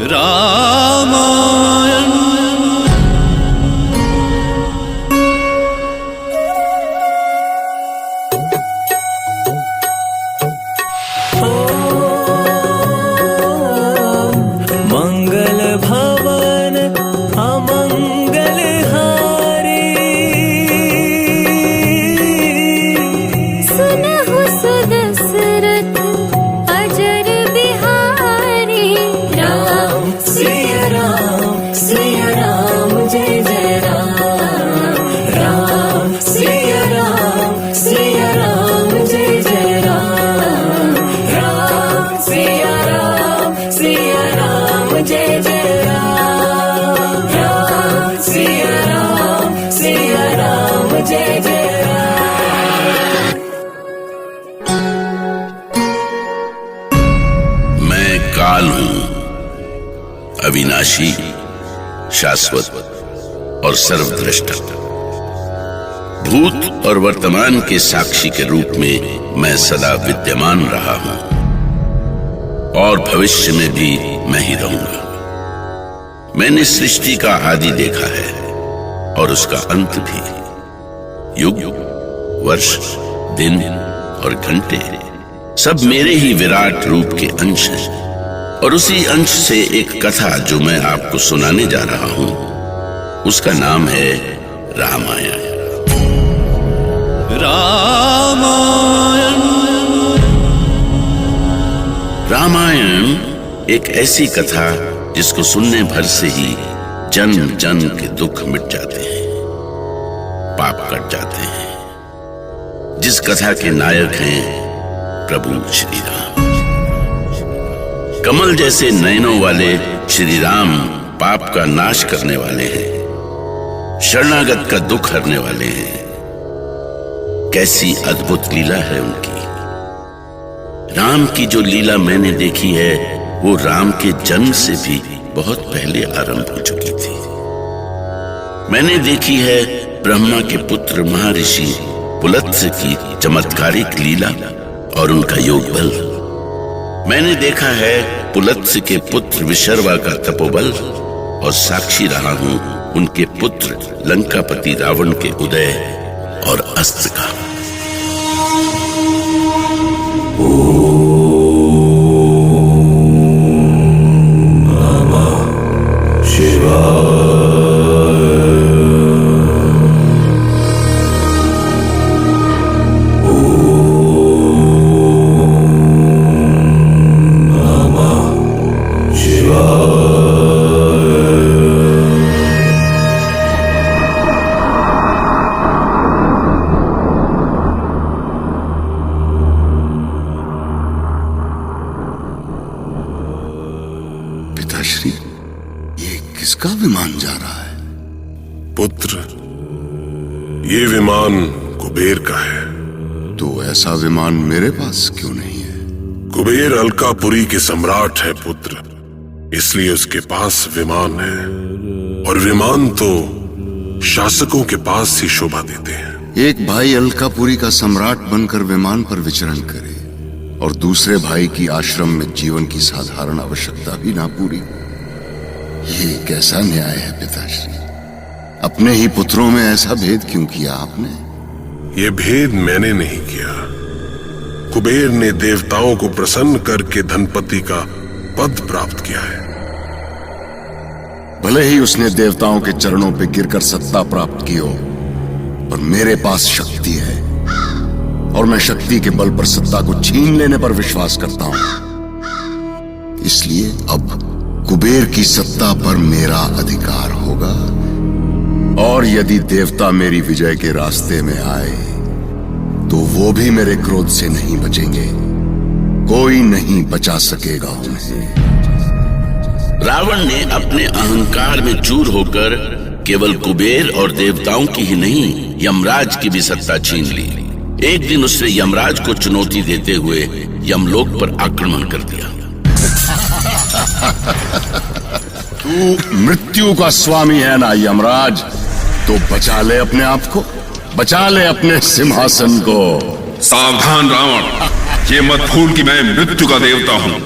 रामायण। मंगल भवन अमंगल हारी, सुनहु सुदशरथ अजर बिहारी। राम सिया राम जय जय राम। राम सिया राम जय जय राम। राम सिया राम जय जय राम। राम सिया राम जय जय राम। मैं काल हूं, अविनाशी, शाश्वत और सर्वद्रष्टा। भूत और वर्तमान के साक्षी के रूप में मैं सदा विद्यमान रहा हूं और भविष्य में भी मैं ही रहूंगा। मैंने सृष्टि का आदि देखा है और उसका अंत भी। युग, वर्ष, दिन और घंटे सब मेरे ही विराट रूप के अंश हैं। और उसी अंश से एक कथा जो मैं आपको सुनाने जा रहा हूं, उसका नाम है रामायण। रामायण। रामायण एक ऐसी कथा जिसको सुनने भर से ही जन्म जन्म के दुख मिट जाते हैं, पाप कट जाते हैं। जिस कथा के नायक हैं प्रभु श्री राम। कमल जैसे नयनों वाले श्री राम पाप का नाश करने वाले हैं, शरणागत का दुख हरने वाले हैं। कैसी अद्भुत लीला है उनकी। राम की जो लीला मैंने देखी है वो राम के जन्म से भी बहुत पहले आरंभ हो चुकी थी। मैंने देखी है ब्रह्मा के पुत्र महर्षि पुलत्स्य की चमत्कारिक लीला और उनका योग बल। मैंने देखा है पुलत्स्य के पुत्र विशर्वा का तपोबल और साक्षी रहा हूं उनके पुत्र लंकापति रावण के उदय और अस्त का। पिताश्री, ये किसका विमान जा रहा है? पुत्र, ये विमान कुबेर का है। तो ऐसा विमान मेरे पास क्यों नहीं है? कुबेर अलकापुरी के सम्राट है पुत्र, इसलिए उसके पास विमान है। और विमान तो शासकों के पास ही शोभा देते हैं। एक भाई अलकापुरी का सम्राट बनकर विमान पर विचरण करे और दूसरे भाई की आश्रम में जीवन की साधारण आवश्यकता भी ना पूरी। ये कैसा न्याय है पिताश्री? अपने ही पुत्रों में ऐसा भेद क्यों किया आपने? ये भेद मैंने नहीं किया। कुबेर ने देवताओं को प्रसन्न करके धनपति का पद प्राप्त किया है। भले ही उसने देवताओं के चरणों पे गिरकर सत्ता प्राप्त की हो, पर मेरे पास शक्ति है और मैं शक्ति के बल पर सत्ता को छीन लेने पर विश्वास करता हूं। इसलिए अब कुबेर की सत्ता पर मेरा अधिकार होगा। और यदि देवता मेरी विजय के रास्ते में आए तो वो भी मेरे क्रोध से नहीं बचेंगे। कोई नहीं बचा सकेगा उन्हें। रावण ने अपने अहंकार में चूर होकर केवल कुबेर और देवताओं की ही नहीं, यमराज की भी सत्ता छीन ली। एक दिन उसने यमराज को चुनौती देते हुए यमलोक पर आक्रमण कर दिया। तू मृत्यु का स्वामी है ना यमराज, तो बचा ले अपने आप को, बचा ले अपने सिंहासन को। सावधान रावण, ये मत भूल कि मैं मृत्यु का देवता हूँ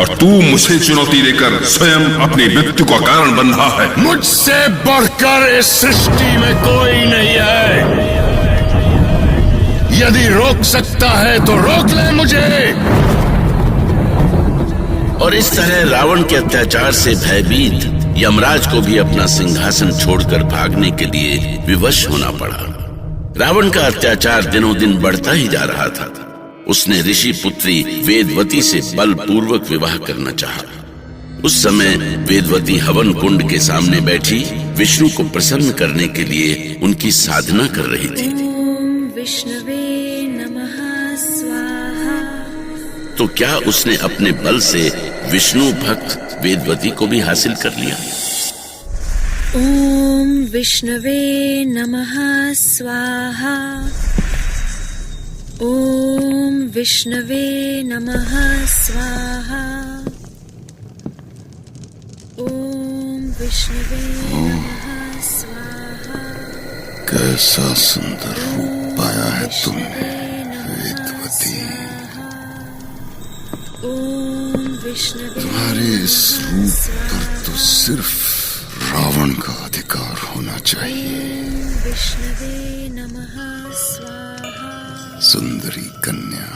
और तू मुझे चुनौती देकर स्वयं अपनी मृत्यु का कारण बन रहा है। मुझसे बढ़कर इस सृष्टि में कोई नहीं है। यदि रोक सकता है तो रोक ले मुझे। और इस तरह रावण के अत्याचार से भयभीत यमराज को भी अपना सिंहासन छोड़कर भागने के लिए विवश होना पड़ा। रावण का अत्याचार दिनों दिन बढ़ता ही जा रहा था। उसने ऋषि पुत्री वेदवती से बलपूर्वक विवाह करना चाहा। उस समय वेदवती हवन कुंड के सामने बैठी विष्णु को प्रसन्न करने के लिए उनकी साधना कर रही थी। ओम विष्णवे नमः स्वाहा। तो क्या उसने अपने बल से विष्णु भक्त वेदवती को भी हासिल कर लिया? ओम विष्णवे नमः स्वाहा। ओम विष्णवे नमः स्वाहा। ओम विष्णवे नमः स्वाहा। कैसा सुंदर रूप पाया है तुमने वेदवती। ओम विष्णवे तुम्हारे इस रूप पर तो सिर्फ रावण का अधिकार होना चाहिए। विष्णवे नमः स्वाहा। सुंदरी कन्या,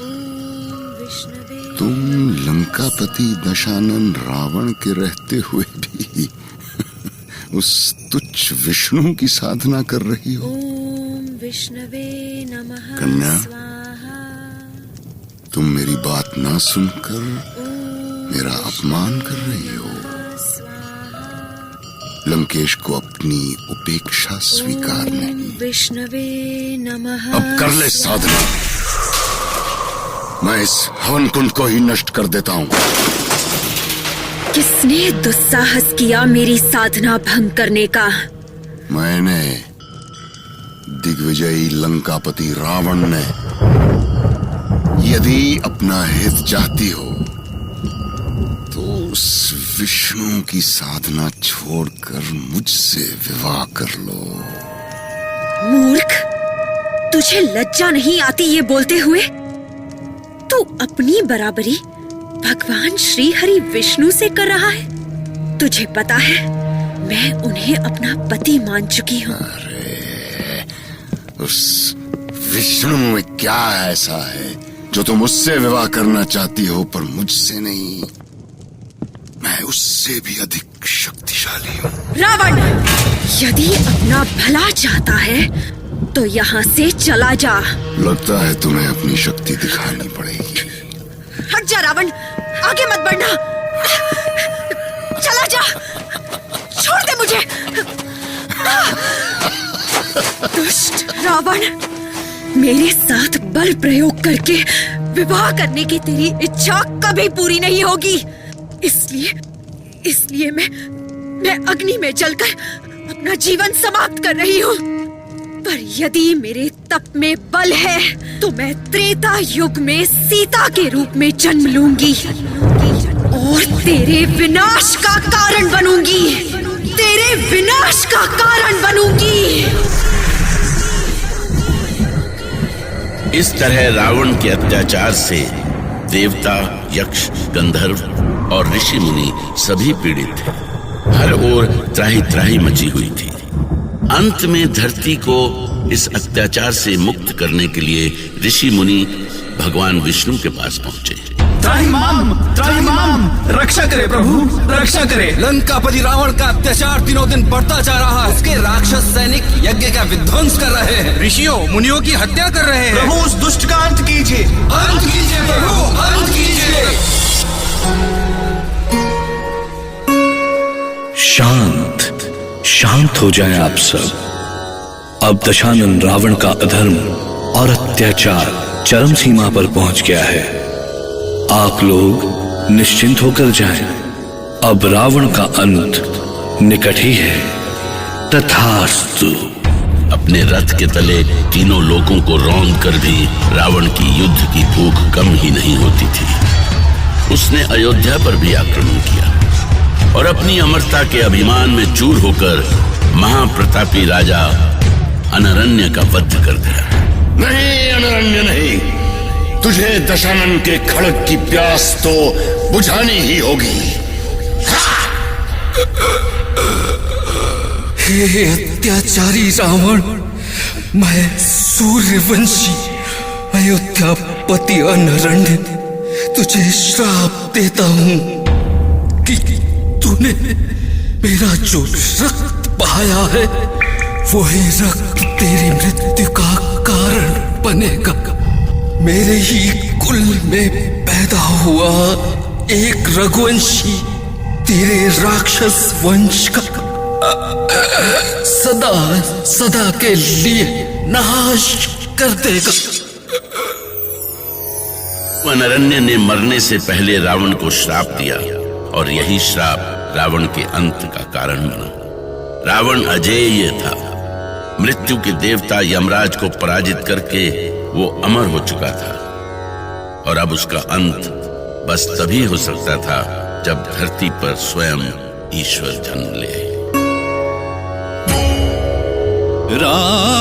ओम विष्णवे तुम लंकापति दशानन रावण के रहते हुए भी उस तुच्छ विष्णु की साधना कर रही हो। ओम विष्णवे नमः कन्या, स्वाहा। तुम मेरी बात ना सुनकर मेरा अपमान कर रही हो। लंकेश को अपनी उपेक्षा स्वीकार नहीं। विष्णवे नमः। अब कर ले साधना। मैं इस हवन कुंड को ही नष्ट कर देता हूँ। किसने दुस्साहस किया मेरी साधना भंग करने का? मैंने, दिग्विजयी लंकापति रावण ने। यदि अपना हित चाहती हो तो उस विष्णु की साधना छोड़कर मुझसे विवाह कर लो। मूर्ख, तुझे लज्जा नहीं आती ये बोलते हुए? तू अपनी बराबरी भगवान श्री हरि विष्णु से कर रहा है। तुझे पता है मैं उन्हें अपना पति मान चुकी हूँ। अरे, उस विष्णु में क्या ऐसा है जो तुम उससे विवाह करना चाहती हो पर मुझसे नहीं? मैं उससे भी अधिक शक्तिशाली हूँ। रावण, यदि अपना भला चाहता है तो यहाँ से चला जा। लगता है तुम्हें अपनी शक्ति दिखानी पड़ेगी। हट जा रावण, आगे मत बढ़ना। चला जा, छोड़ दे मुझे। दुष्ट रावण, मेरे साथ बल प्रयोग करके विवाह करने की तेरी इच्छा कभी पूरी नहीं होगी। इसलिए मैं अग्नि में जलकर अपना जीवन समाप्त कर रही हूँ। पर यदि मेरे तप में बल है तो मैं त्रेता युग में सीता के रूप में जन्म लूंगी और तेरे विनाश का कारण बनूंगी। तेरे विनाश का कारण बनूंगी। इस तरह रावण के अत्याचार से देवता, यक्ष, गंधर्व और ऋषि मुनि सभी पीड़ित थे। हर ओर त्राही त्राही मची हुई थी। अंत में धरती को इस अत्याचार से मुक्त करने के लिए ऋषि मुनि भगवान विष्णु के पास पहुंचे। त्राहिमाम, त्राहिमाम, रक्षा करे प्रभु, रक्षा करे। लंकापति रावण का अत्याचार दिनों दिन बढ़ता जा रहा है। उसके राक्षस सैनिक यज्ञ का विध्वंस कर रहे हैं, ऋषियों मुनियों की हत्या कर रहे हैं। प्रभु उस दुष्ट का अंत कीजिए, अंत कीजिए प्रभु, अंत कीजिए। शांत हो जाएं आप सब। अब दशानन रावण का अधर्म और अत्याचार चरम सीमा पर पहुंच गया है। आप लोग निश्चिंत होकर जाएं। अब रावण का अंत निकट ही है। तथास्तु। अपने रथ के तले तीनों लोगों को रौंद कर भी रावण की युद्ध की भूख कम ही नहीं होती थी। उसने अयोध्या पर भी आक्रमण किया और अपनी अमरता के अभिमान में चूर होकर महाप्रतापी राजा अनरण्य का वध कर दिया। नहीं, अनरण्य नहीं, तुझे दशानन के खड़ग की प्यास तो बुझानी ही होगी। हे अत्याचारी रावण, मैं सूर्यवंशी अयोध्यापति अनरण्य तुझे श्राप देता हूं कि तूने मेरा जो रक्त बहाया है वही रक्त तेरी मृत्यु का कारण बनेगा। मेरे ही कुल में पैदा हुआ एक रघुवंशी तेरे राक्षस वंश का सदा सदा के लिए नाश कर देगा। अनरण्य ने मरने से पहले रावण को श्राप दिया और यही श्राप रावण के अंत का कारण बना। रावण अजेय था। मृत्यु के देवता यमराज को पराजित करके वो अमर हो चुका था और अब उसका अंत बस तभी हो सकता था जब धरती पर स्वयं ईश्वर जन्म ले। राम